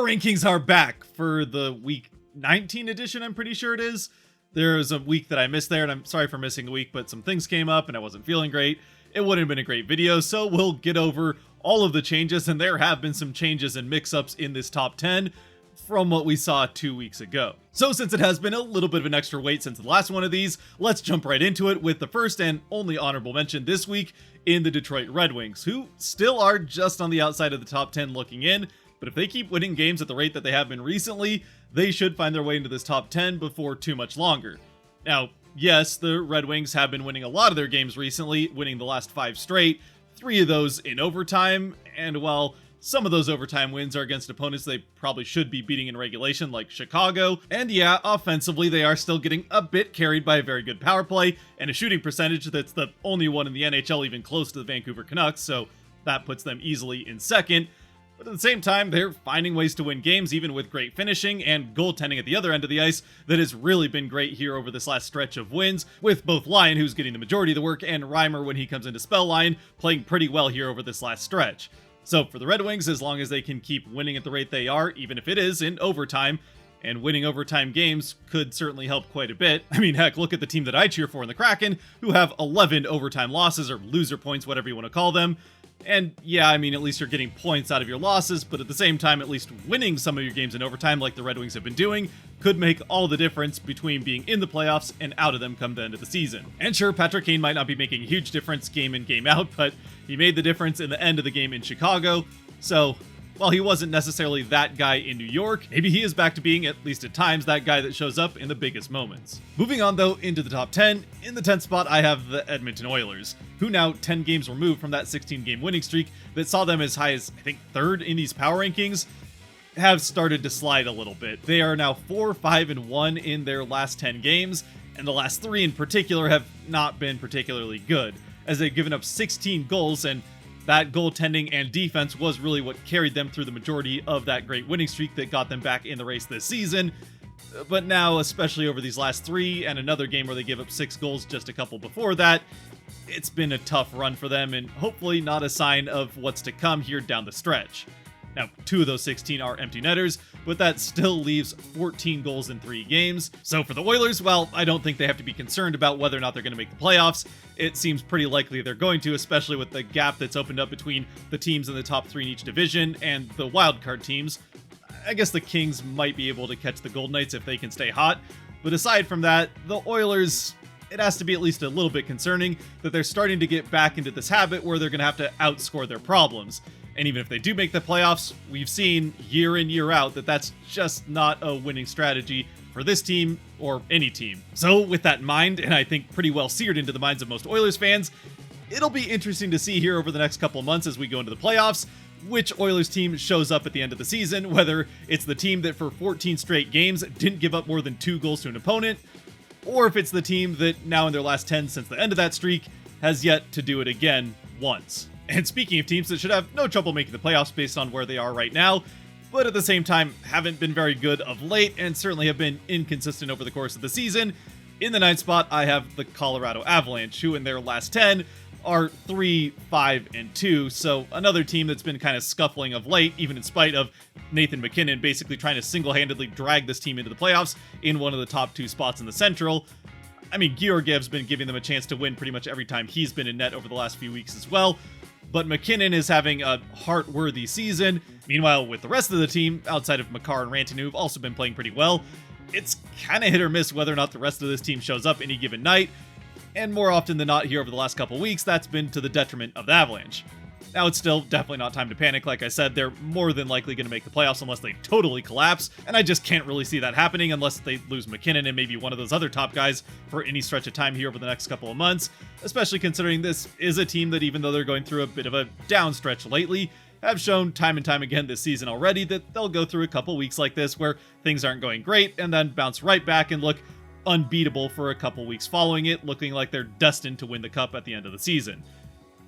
rankings are back for the week 19 edition, I'm pretty sure it is. There's a week that I missed there, and I'm sorry for missing a week, but some things came up and I wasn't feeling great. It wouldn't have been a great video, so we'll get over all of the changes, and there have been some changes and mix-ups in this top 10 from what we saw 2 weeks ago. So since it has been a little bit of an extra wait since the last one of these, let's jump right into it with the first and only honorable mention this week in the Detroit Red Wings, who still are just on the outside of the top 10 looking in, but if they keep winning games at the rate that they have been recently, they should find their way into this top 10 before too much longer. Now, yes, the Red Wings have been winning a lot of their games recently, winning the last 5 straight, 3 of those in overtime, and while some of those overtime wins are against opponents they probably should be beating in regulation, like Chicago, and yeah, offensively they are still getting a bit carried by a very good power play and a shooting percentage that's the only one in the NHL even close to the Vancouver Canucks, so that puts them easily in second. But at the same time, they're finding ways to win games even with great finishing and goaltending at the other end of the ice that has really been great here over this last stretch of wins, with both Lyon, who's getting the majority of the work, and Reimer, when he comes into spell line, playing pretty well here over this last stretch. So for the Red Wings, as long as they can keep winning at the rate they are, even if it is in overtime, and winning overtime games could certainly help quite a bit. I mean, heck, look at the team that I cheer for in the Kraken, who have 11 overtime losses, or loser points, whatever you want to call them. And yeah, I mean, at least you're getting points out of your losses, but at the same time, at least winning some of your games in overtime like the Red Wings have been doing could make all the difference between being in the playoffs and out of them come the end of the season. And sure, Patrick Kane might not be making a huge difference game in, game out, but he made the difference in the end of the game in Chicago, so while he wasn't necessarily that guy in New York, maybe he is back to being, at least at times, that guy that shows up in the biggest moments. Moving on though into the top 10, in the 10th spot I have the Edmonton Oilers, who now 10 games removed from that 16-game winning streak that saw them as high as, I think, 3rd in these power rankings, have started to slide a little bit. They are now 4-5-1 in their last 10 games, and the last 3 in particular have not been particularly good, as they've given up 16 goals, and that goaltending and defense was really what carried them through the majority of that great winning streak that got them back in the race this season. But now, especially over these last 3 and another game where they give up 6 goals just a couple before that, it's been a tough run for them and hopefully not a sign of what's to come here down the stretch. Now, 2 of those 16 are empty netters, but that still leaves 14 goals in 3 games. So for the Oilers, well, I don't think they have to be concerned about whether or not they're going to make the playoffs. It seems pretty likely they're going to, especially with the gap that's opened up between the teams in the top 3 in each division and the wildcard teams. I guess the Kings might be able to catch the Golden Knights if they can stay hot. But aside from that, the Oilers, it has to be at least a little bit concerning that they're starting to get back into this habit where they're going to have to outscore their problems. And even if they do make the playoffs, we've seen year in, year out that that's just not a winning strategy for this team or any team. So with that in mind, and I think pretty well seared into the minds of most Oilers fans, it'll be interesting to see here over the next couple of months as we go into the playoffs, which Oilers team shows up at the end of the season, whether it's the team that for 14 straight games didn't give up more than 2 goals to an opponent, or if it's the team that now in their last 10 since the end of that streak has yet to do it again once. And speaking of teams that should have no trouble making the playoffs based on where they are right now, but at the same time haven't been very good of late and certainly have been inconsistent over the course of the season, in the 9th spot I have the Colorado Avalanche, who in their last 10 are 3-5-2, so another team that's been kind of scuffling of late, even in spite of Nathan MacKinnon basically trying to single-handedly drag this team into the playoffs in one of the top 2 spots in the Central. I mean, Georgiev's been giving them a chance to win pretty much every time he's been in net over the last few weeks as well, but MacKinnon is having a heart-worthy season. Meanwhile, with the rest of the team, outside of Makar and Rantanen, who've also been playing pretty well, it's kind of hit or miss whether or not the rest of this team shows up any given night, and more often than not here over the last couple weeks, that's been to the detriment of the Avalanche. Now, it's still definitely not time to panic. Like I said, they're more than likely going to make the playoffs unless they totally collapse, and I just can't really see that happening unless they lose MacKinnon and maybe one of those other top guys for any stretch of time here over the next couple of months, especially considering this is a team that, even though they're going through a bit of a down stretch lately, have shown time and time again this season already that they'll go through a couple weeks like this where things aren't going great and then bounce right back and look unbeatable for a couple weeks following it, looking like they're destined to win the cup at the end of the season.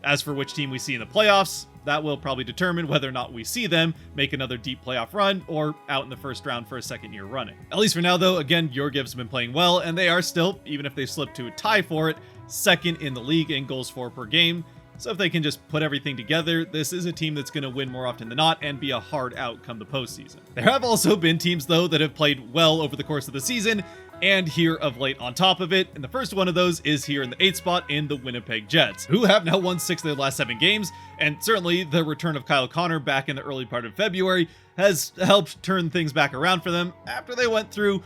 As for which team we see in the playoffs, that will probably determine whether or not we see them make another deep playoff run or out in the first round for a second year running. At least for now though, again, Georgiev's been playing well, and they are still, even if they slip to a tie for it, second in the league in goals for per game, So if they can just put everything together, this is a team that's going to win more often than not and be a hard out come the postseason. There have also been teams, though, that have played well over the course of the season, and here of late on top of it, and the first one of those is here in the 8th spot in the Winnipeg Jets, who have now won 6 of their last 7 games, and certainly the return of Kyle Connor back in the early part of February has helped turn things back around for them after they went through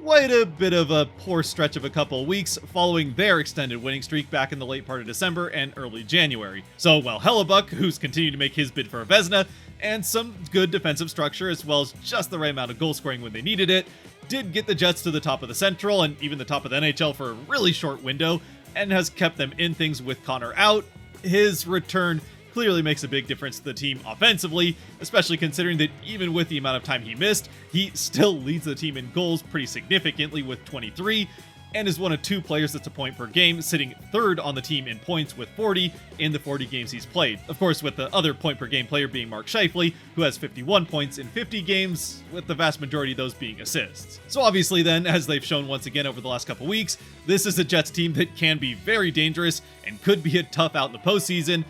quite a bit of a poor stretch of a couple of weeks following their extended winning streak back in the late part of December and early January. So while Hellebuck, who's continued to make his bid for a Vezina, and some good defensive structure as well as just the right amount of goal scoring when they needed it, did get the Jets to the top of the Central and even the top of the NHL for a really short window, and has kept them in things with Connor out, his return clearly makes a big difference to the team offensively, especially considering that even with the amount of time he missed, he still leads the team in goals pretty significantly with 23, and is one of 2 players that's a point per game, sitting 3rd on the team in points with 40 in the 40 games he's played. Of course, with the other point per game player being Mark Scheifele, who has 51 points in 50 games, with the vast majority of those being assists. So obviously then, as they've shown once again over the last couple weeks, this is a Jets team that can be very dangerous and could be a tough out in the postseason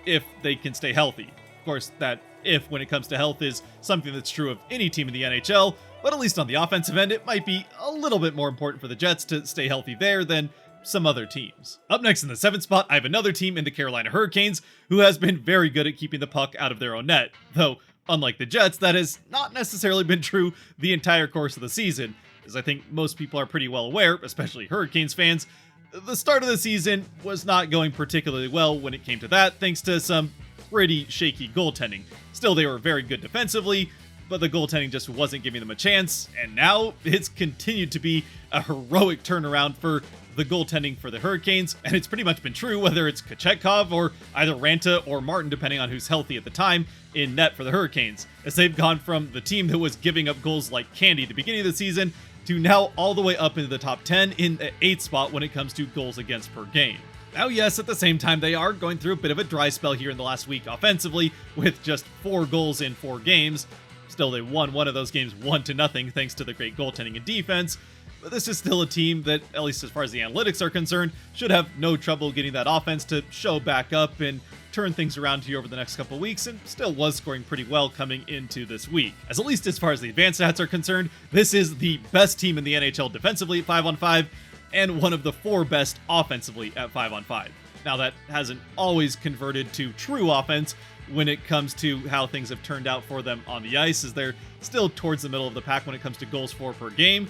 if they can stay healthy. Of course, that if when it comes to health is something that's true of any team in the NHL, but at least on the offensive end, it might be a little bit more important for the Jets to stay healthy there than some other teams. Up next in the 7th spot, I have another team in the Carolina Hurricanes who has been very good at keeping the puck out of their own net, though unlike the Jets, that has not necessarily been true the entire course of the season, as I think most people are pretty well aware, especially Hurricanes fans. The start of the season was not going particularly well when it came to that, thanks to some pretty shaky goaltending. Still, they were very good defensively, but the goaltending just wasn't giving them a chance, and now it's continued to be a heroic turnaround for the goaltending for the Hurricanes, and it's pretty much been true whether it's Kochetkov or either Ranta or Martin, depending on who's healthy at the time, in net for the Hurricanes, as they've gone from the team that was giving up goals like candy at the beginning of the season to now all the way up into the top 10 in the 8th spot when it comes to goals against per game. Now, yes, at the same time, they are going through a bit of a dry spell here in the last week offensively, with just 4 goals in 4 games. Still, they won one of those games 1-0 thanks to the great goaltending and defense, but this is still a team that, at least as far as the analytics are concerned, should have no trouble getting that offense to show back up and turn things around here over the next couple weeks, and still was scoring pretty well coming into this week. As at least as far as the advanced stats are concerned, this is the best team in the NHL defensively at 5-on-5, and one of the 4 best offensively at 5-on-5. Now, that hasn't always converted to true offense when it comes to how things have turned out for them on the ice, as they're still towards the middle of the pack when it comes to goals for per game.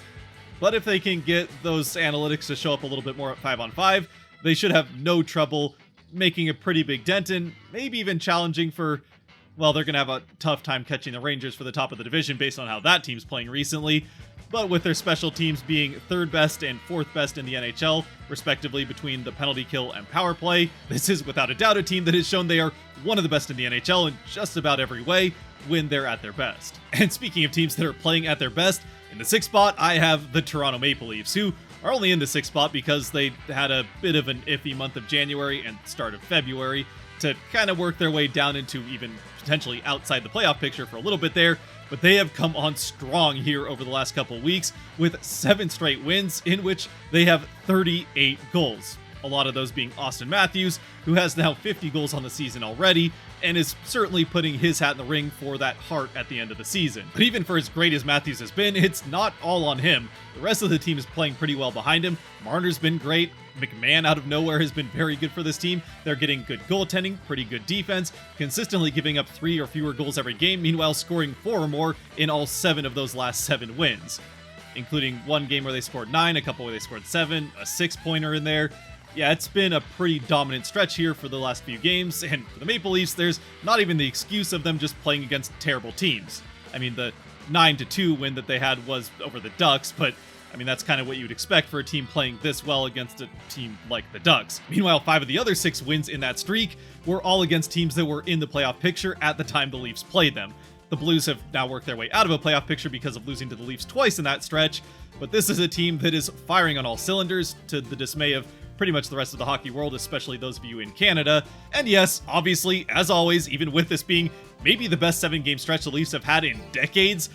But if they can get those analytics to show up a little bit more at 5-on-5, they should have no trouble making a pretty big dent and maybe even challenging for, well, they're going to have a tough time catching the Rangers for the top of the division based on how that team's playing recently. But with their special teams being 3rd best and 4th best in the NHL, respectively, between the penalty kill and power play, this is without a doubt a team that has shown they are one of the best in the NHL in just about every way when they're at their best. And speaking of teams that are playing at their best, in the 6th spot, I have the Toronto Maple Leafs, who are only in the 6th spot because they had a bit of an iffy month of January and start of February to kind of work their way down into even potentially outside the playoff picture for a little bit there, but they have come on strong here over the last couple weeks with 7 straight wins in which they have 38 goals. A lot of those being Austin Matthews, who has now 50 goals on the season already, and is certainly putting his hat in the ring for that Hart at the end of the season. But even for as great as Matthews has been, it's not all on him. The rest of the team is playing pretty well behind him. Marner's been great. McMahon out of nowhere has been very good for this team. They're getting good goaltending, pretty good defense, consistently giving up 3 or fewer goals every game, meanwhile scoring 4 or more in all 7 of those last 7 wins, including one game where they scored 9, a couple where they scored 7, a 6-pointer in there. Yeah, it's been a pretty dominant stretch here for the last few games, and for the Maple Leafs, there's not even the excuse of them just playing against terrible teams. I mean, the 9-2 win that they had was over the Ducks, but I mean, that's kind of what you'd expect for a team playing this well against a team like the Ducks. Meanwhile, 5 of the other 6 wins in that streak were all against teams that were in the playoff picture at the time the Leafs played them. The Blues have now worked their way out of a playoff picture because of losing to the Leafs twice in that stretch, but this is a team that is firing on all cylinders to the dismay of pretty much the rest of the hockey world, especially those of you in Canada. And yes, obviously, as always, even with this being maybe the best 7-game stretch the Leafs have had in decades,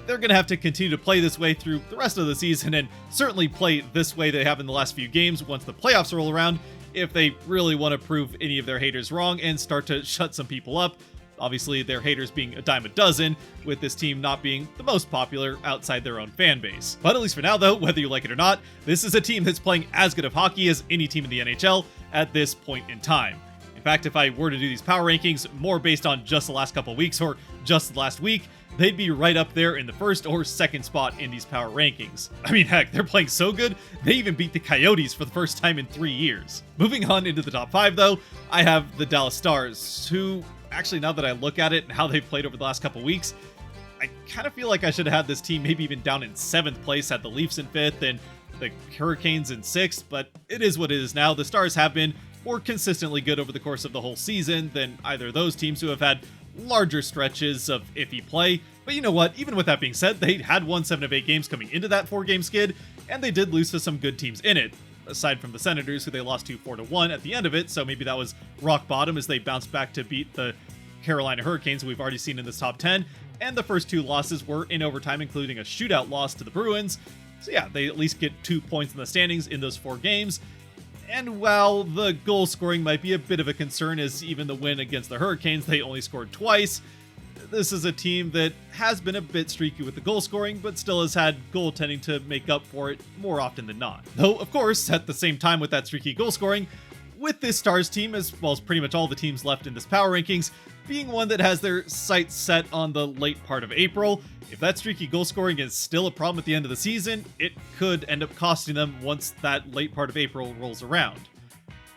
they're going to have to continue to play this way through the rest of the season, and certainly play this way they have in the last few games once the playoffs roll around, if they really want to prove any of their haters wrong and start to shut some people up. Obviously, their haters being a dime a dozen, with this team not being the most popular outside their own fan base. But at least for now, though, whether you like it or not, this is a team that's playing as good of hockey as any team in the NHL at this point in time. In fact, if I were to do these power rankings more based on just the last couple weeks or just the last week, they'd be right up there in the first or second spot in these power rankings. I mean, heck, they're playing so good, they even beat the Coyotes for the first time in 3 years. Moving on into the top 5, though, I have the Dallas Stars, who, actually, now that I look at it and how they've played over the last couple weeks, I kind of feel like I should have had this team maybe even down in 7th place, had the Leafs in 5th and the Hurricanes in 6th, but it is what it is now. The Stars have been more consistently good over the course of the whole season than either of those teams, who have had larger stretches of iffy play. But you know what, even with that being said, they had won 7 of 8 games coming into that 4-game skid, and they did lose to some good teams in it, aside from the Senators, who they lost to 4-1 at the end of it, so maybe that was rock bottom as they bounced back to beat the Carolina Hurricanes, who we've already seen in this top 10, and the first 2 losses were in overtime, including a shootout loss to the Bruins. So yeah, they at least get 2 points in the standings in those 4 games. And while the goal scoring might be a bit of a concern, as even the win against the Hurricanes, they only scored twice, this is a team that has been a bit streaky with the goal scoring, but still has had goaltending to make up for it more often than not. Though, of course, at the same time with that streaky goal scoring, with this Stars team, as well as pretty much all the teams left in this power rankings, being one that has their sights set on the late part of April, if that streaky goal scoring is still a problem at the end of the season, it could end up costing them once that late part of April rolls around.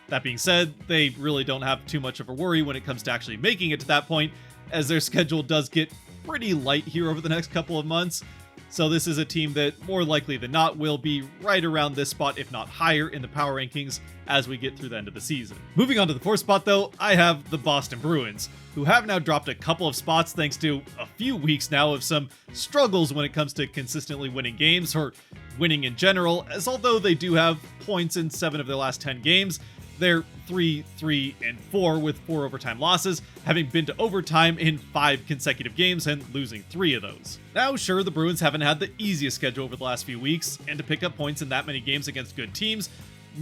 That being said, they really don't have too much of a worry when it comes to actually making it to that point, as their schedule does get pretty light here over the next couple of months. So this is a team that more likely than not will be right around this spot, if not higher, in the power rankings as we get through the end of the season. Moving on to the 4th spot, though, I have the Boston Bruins, who have now dropped a couple of spots thanks to a few weeks now of some struggles when it comes to consistently winning games, or winning in general, as although they do have points in 7 of their last 10 games, they're 3-3-4 with 4 overtime losses, having been to overtime in 5 consecutive games and losing 3 of those. Now, sure, the Bruins haven't had the easiest schedule over the last few weeks, and to pick up points in that many games against good teams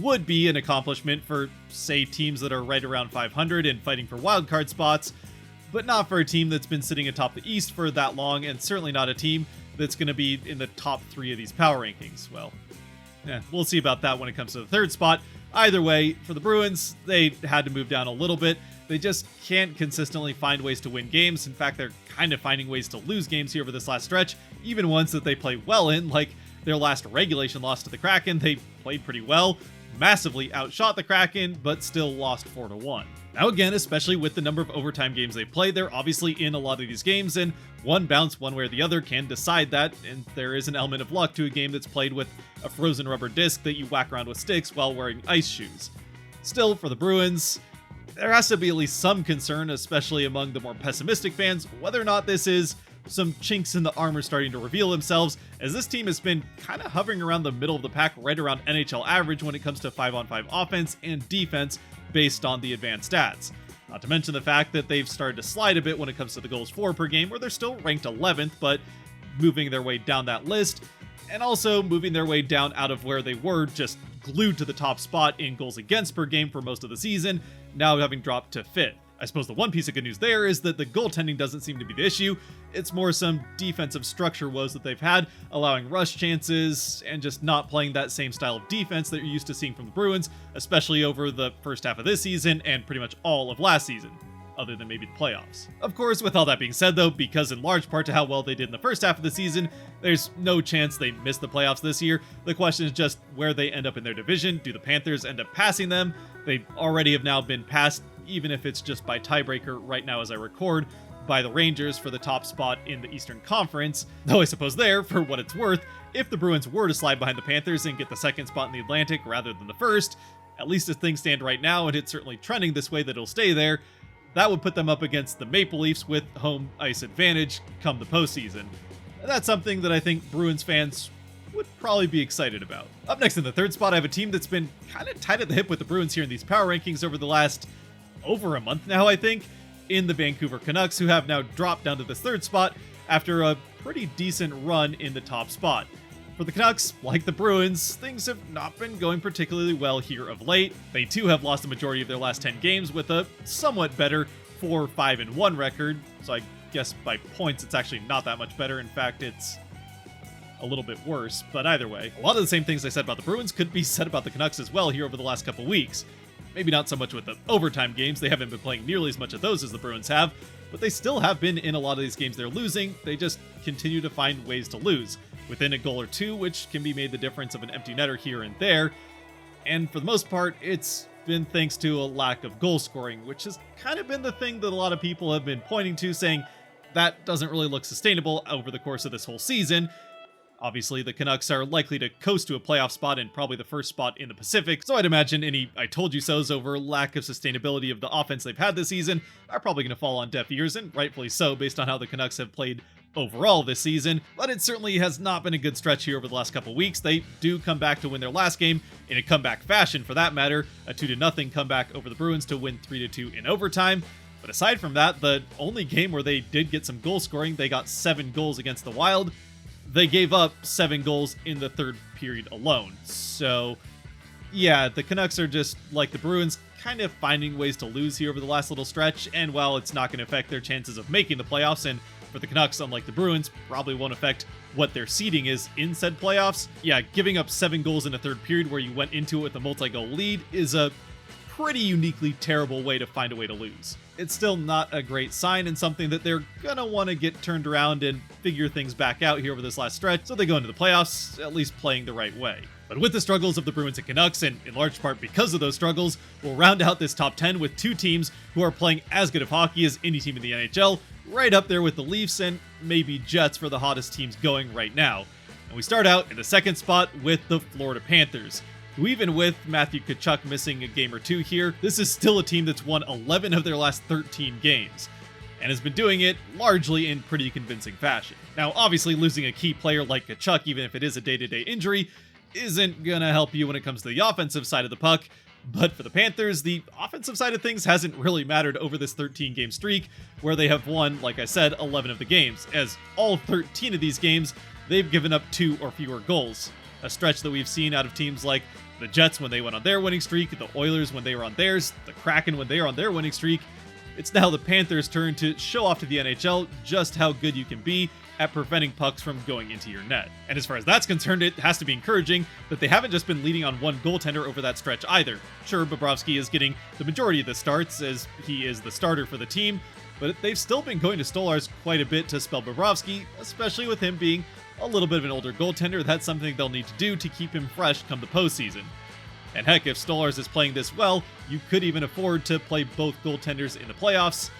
would be an accomplishment for, say, teams that are right around 500 and fighting for wildcard spots, but not for a team that's been sitting atop the East for that long, and certainly not a team that's going to be in the top 3 of these power rankings. Well, we'll see about that when it comes to the 3rd spot. Either way, for the Bruins, they had to move down a little bit. They just can't consistently find ways to win games. In fact, they're kind of finding ways to lose games here over this last stretch, even ones that they play well in, like their last regulation loss to the Kraken. They played pretty well, massively outshot the Kraken, but still lost 4-1. Now again, especially with the number of overtime games they play, they're obviously in a lot of these games, and one bounce one way or the other can decide that, and there is an element of luck to a game that's played with a frozen rubber disc that you whack around with sticks while wearing ice shoes. Still, for the Bruins, there has to be at least some concern, especially among the more pessimistic fans, whether or not this is some chinks in the armor starting to reveal themselves, as this team has been kind of hovering around the middle of the pack, right around NHL average when it comes to 5-on-5 offense and defense based on the advanced stats. Not to mention the fact that they've started to slide a bit when it comes to the goals for per game, where they're still ranked 11th, but moving their way down that list, and also moving their way down out of where they were just glued to the top spot in goals against per game for most of the season, now having dropped to 5th. I suppose the one piece of good news there is that the goaltending doesn't seem to be the issue. It's more some defensive structure woes that they've had, allowing rush chances and just not playing that same style of defense that you're used to seeing from the Bruins, especially over the first half of this season and pretty much all of last season, other than maybe the playoffs. Of course, with all that being said though, because in large part to how well they did in the first half of the season, there's no chance they miss the playoffs this year. The question is just where they end up in their division. Do the Panthers end up passing them? They already have now been passed, even if it's just by tiebreaker right now as I record, by the Rangers for the top spot in the Eastern Conference. Though I suppose there, for what it's worth, if the Bruins were to slide behind the Panthers and get the 2nd spot in the Atlantic rather than the 1st, at least as things stand right now, and it's certainly trending this way that it'll stay there, that would put them up against the Maple Leafs with home ice advantage come the postseason. That's something that I think Bruins fans would probably be excited about. Up next in the 3rd spot, I have a team that's been kind of tight at the hip with the Bruins here in these power rankings over the last over a month now, I think, in the Vancouver Canucks, who have now dropped down to this 3rd spot after a pretty decent run in the top spot. For the Canucks, like the Bruins, things have not been going particularly well here of late. They too have lost the majority of their last 10 games with a somewhat better 4-5-1 record, so I guess by points it's actually not that much better. In fact, it's a little bit worse, but either way, a lot of the same things I said about the Bruins could be said about the Canucks as well here over the last couple weeks. Maybe not so much with the overtime games, they haven't been playing nearly as much of those as the Bruins have, but they still have been in a lot of these games they're losing. They just continue to find ways to lose, within a goal or two, which can be made the difference of an empty netter here and there. And for the most part, it's been thanks to a lack of goal scoring, which has kind of been the thing that a lot of people have been pointing to, saying that doesn't really look sustainable over the course of this whole season. Obviously, the Canucks are likely to coast to a playoff spot and probably the first spot in the Pacific, so I'd imagine any I told you so's over lack of sustainability of the offense they've had this season are probably going to fall on deaf ears, and rightfully so based on how the Canucks have played overall this season. But it certainly has not been a good stretch here over the last couple weeks. They do come back to win their last game in a comeback fashion, for that matter, a 2-0 comeback over the Bruins to win 3-2 in overtime. But aside from that, the only game where they did get some goal scoring, they got 7 goals against the Wild. They gave up 7 goals in the third period alone. So yeah, the Canucks are just like the Bruins, kind of finding ways to lose here over the last little stretch, and while it's not going to affect their chances of making the playoffs, and for the Canucks, unlike the Bruins, probably won't affect what their seeding is in said playoffs, yeah, giving up 7 goals in a third period where you went into it with a multi-goal lead is a pretty uniquely terrible way to find a way to lose. It's still not a great sign, and something that they're gonna want to get turned around and figure things back out here over this last stretch, so they go into the playoffs at least playing the right way. But with the struggles of the Bruins and Canucks, and in large part because of those struggles, we'll round out this top 10 with 2 teams who are playing as good of hockey as any team in the NHL, right up there with the Leafs and maybe Jets for the hottest teams going right now. And we start out in the second spot with the Florida Panthers, who, even with Matthew Tkachuk missing a game or two here, this is still a team that's won 11 of their last 13 games, and has been doing it largely in pretty convincing fashion. Now, obviously, losing a key player like Tkachuk, even if it is a day-to-day injury, isn't gonna help you when it comes to the offensive side of the puck, but for the Panthers, the offensive side of things hasn't really mattered over this 13-game streak, where they have won, like I said, 11 of the games, as all 13 of these games, they've given up 2 or fewer goals, a stretch that we've seen out of teams like the Jets when they went on their winning streak, the Oilers when they were on theirs, the Kraken when they were on their winning streak. It's now the Panthers' turn to show off to the NHL just how good you can be at preventing pucks from going into your net. And as far as that's concerned, it has to be encouraging that they haven't just been leading on one goaltender over that stretch either. Sure, Bobrovsky is getting the majority of the starts as he is the starter for the team, but they've still been going to Stolarz quite a bit to spell Bobrovsky, especially with him being a little bit of an older goaltender. That's something they'll need to do to keep him fresh come the postseason. And heck, if Stolarz is playing this well, you could even afford to play both goaltenders in the playoffs,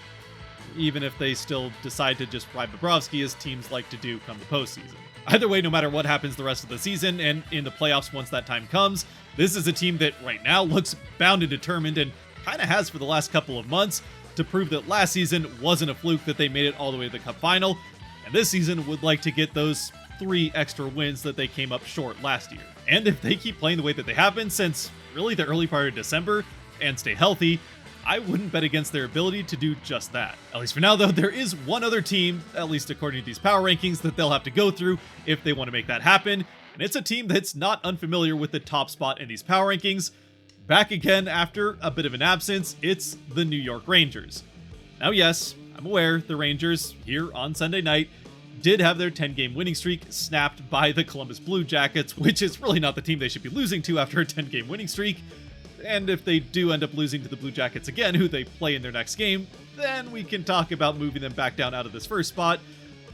even if they still decide to just ride Bobrovsky, as teams like to do come the postseason. Either way, no matter what happens the rest of the season and in the playoffs once that time comes, this is a team that right now looks bound and determined, and kind of has for the last couple of months, to prove that last season wasn't a fluke that they made it all the way to the Cup final, and this season would like to get those 3 extra wins that they came up short last year. And if they keep playing the way that they have been since really the early part of December and stay healthy, I wouldn't bet against their ability to do just that. At least for now, though, there is one other team, at least according to these power rankings, that they'll have to go through if they want to make that happen, and it's a team that's not unfamiliar with the top spot in these power rankings. Back again after a bit of an absence, it's the New York Rangers. Now yes, I'm aware the Rangers, here on Sunday night, did have their 10-game winning streak snapped by the Columbus Blue Jackets, which is really not the team they should be losing to after a 10-game winning streak. And if they do end up losing to the Blue Jackets again, who they play in their next game, then we can talk about moving them back down out of this first spot.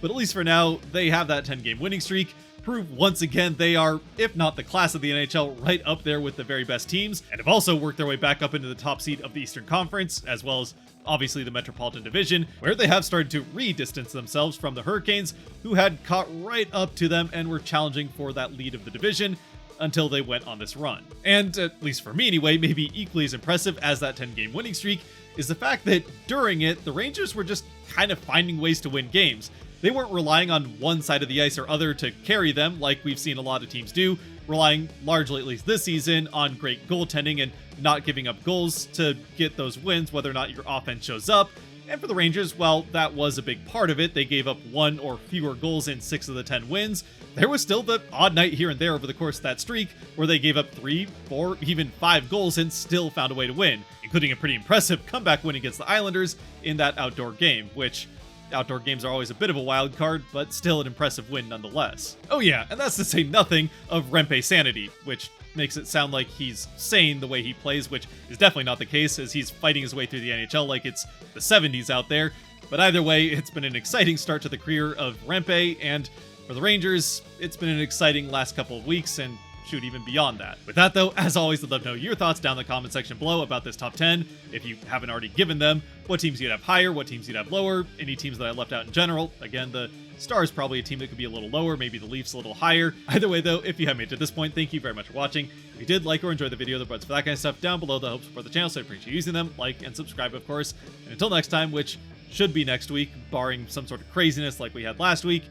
But at least for now, they have that 10-game winning streak, prove once again they are, if not the class of the NHL, right up there with the very best teams, and have also worked their way back up into the top seed of the Eastern Conference, as well as obviously the Metropolitan Division, where they have started to re-distance themselves from the Hurricanes, who had caught right up to them and were challenging for that lead of the division until they went on this run. And, at least for me anyway, maybe equally as impressive as that 10-game winning streak is the fact that during it, the Rangers were just kind of finding ways to win games. They weren't relying on one side of the ice or other to carry them, like we've seen a lot of teams do, relying largely, at least this season, on great goaltending and not giving up goals to get those wins, whether or not your offense shows up. And for the Rangers, well, that was a big part of it. They gave up 1 or fewer goals in 6 of the 10 wins. There was still the odd night here and there over the course of that streak where they gave up 3, 4, even 5 goals and still found a way to win, including a pretty impressive comeback win against the Islanders in that outdoor game, which outdoor games are always a bit of a wild card, but still an impressive win nonetheless. Oh yeah, and that's to say nothing of Rempe's sanity, which makes it sound like he's sane the way he plays, which is definitely not the case, as he's fighting his way through the NHL like it's the 70s out there. But either way, it's been an exciting start to the career of Rempe, and for the Rangers, it's been an exciting last couple of weeks, and shoot, even beyond that. With that though, as always, I'd love to know your thoughts down in the comment section below about this top 10, if you haven't already given them, what teams you'd have higher, what teams you'd have lower, any teams that I left out in general. Again, the Stars probably a team that could be a little lower, maybe the Leafs a little higher. Either way though, if you have made it to this point, thank you very much for watching. If you did like or enjoy the video, the buttons for that kind of stuff down below that helps support the channel, so I appreciate you using them. Like and subscribe, of course. And until next time, which should be next week, barring some sort of craziness like we had last week,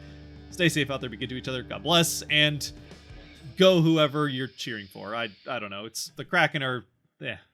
stay safe out there, be good to each other, God bless, and go whoever you're cheering for. I don't know, it's the Kraken or...